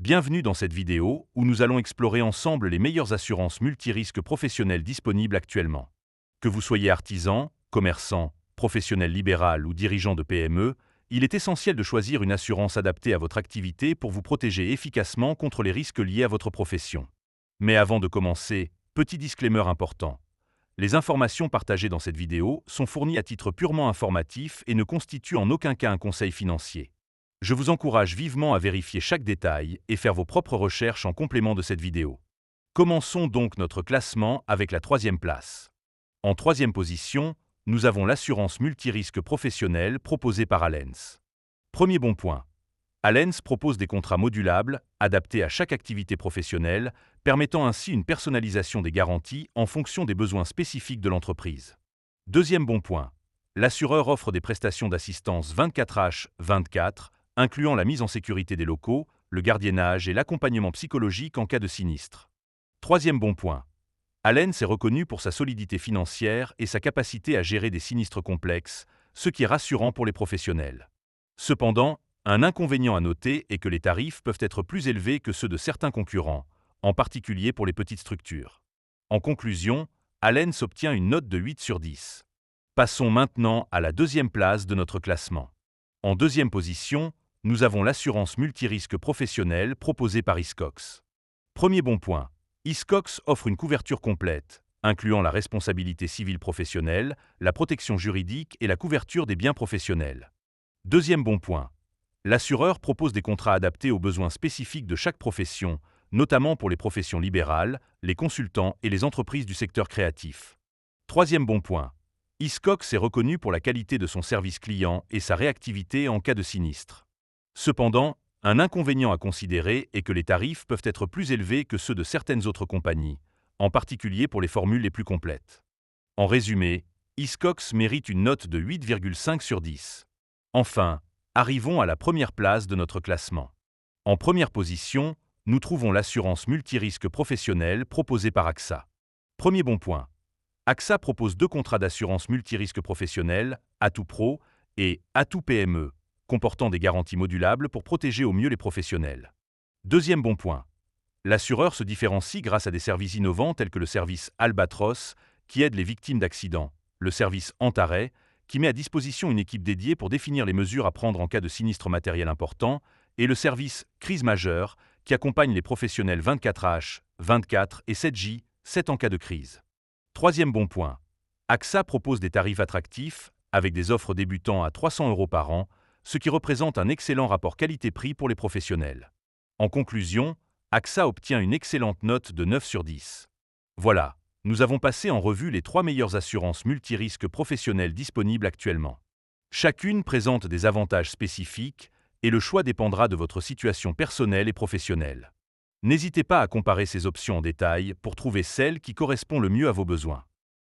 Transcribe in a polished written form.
Bienvenue dans cette vidéo où nous allons explorer ensemble les meilleures assurances multirisques professionnelles disponibles actuellement. Que vous soyez artisan, commerçant, professionnel libéral ou dirigeant de PME, il est essentiel de choisir une assurance adaptée à votre activité pour vous protéger efficacement contre les risques liés à votre profession. Mais avant de commencer, petit disclaimer important. Les informations partagées dans cette vidéo sont fournies à titre purement informatif et ne constituent en aucun cas un conseil financier. Je vous encourage vivement à vérifier chaque détail et faire vos propres recherches en complément de cette vidéo. Commençons donc notre classement avec la 3e place. En 3e position, nous avons l'assurance multirisque professionnelle proposée par Allianz. Premier bon point. Allianz propose des contrats modulables, adaptés à chaque activité professionnelle, permettant ainsi une personnalisation des garanties en fonction des besoins spécifiques de l'entreprise. Deuxième bon point. L'assureur offre des prestations d'assistance 24h/24, incluant la mise en sécurité des locaux, le gardiennage et l'accompagnement psychologique en cas de sinistre. Troisième bon point. Allianz est reconnu pour sa solidité financière et sa capacité à gérer des sinistres complexes, ce qui est rassurant pour les professionnels. Cependant, un inconvénient à noter est que les tarifs peuvent être plus élevés que ceux de certains concurrents, en particulier pour les petites structures. En conclusion, Allianz obtient une note de 8 sur 10. Passons maintenant à la 2e place de notre classement. En 2e position, nous avons l'assurance multirisque professionnelle proposée par Hiscox. Premier bon point. Hiscox offre une couverture complète, incluant la responsabilité civile professionnelle, la protection juridique et la couverture des biens professionnels. Deuxième bon point. L'assureur propose des contrats adaptés aux besoins spécifiques de chaque profession, notamment pour les professions libérales, les consultants et les entreprises du secteur créatif. Troisième bon point. Hiscox est reconnu pour la qualité de son service client et sa réactivité en cas de sinistre. Cependant, un inconvénient à considérer est que les tarifs peuvent être plus élevés que ceux de certaines autres compagnies, en particulier pour les formules les plus complètes. En résumé, Hiscox mérite une note de 8,5 sur 10. Enfin, arrivons à la 1re place de notre classement. En 1re position, nous trouvons l'assurance multirisque professionnelle proposée par AXA. Premier bon point. AXA propose 2 contrats d'assurance multirisque professionnelle, Atout Pro et Atout PME, comportant des garanties modulables pour protéger au mieux les professionnels. Deuxième bon point. L'assureur se différencie grâce à des services innovants tels que le service Albatros, qui aide les victimes d'accidents, le service Antaret, qui met à disposition une équipe dédiée pour définir les mesures à prendre en cas de sinistre matériel important, et le service Crise majeure, qui accompagne les professionnels 24h/24 et 7J/7 en cas de crise. Troisième bon point. AXA propose des tarifs attractifs, avec des offres débutant à 300 € par an, ce qui représente un excellent rapport qualité-prix pour les professionnels. En conclusion, AXA obtient une excellente note de 9 sur 10. Voilà, nous avons passé en revue les 3 meilleures assurances multirisques professionnelles disponibles actuellement. Chacune présente des avantages spécifiques et le choix dépendra de votre situation personnelle et professionnelle. N'hésitez pas à comparer ces options en détail pour trouver celle qui correspond le mieux à vos besoins.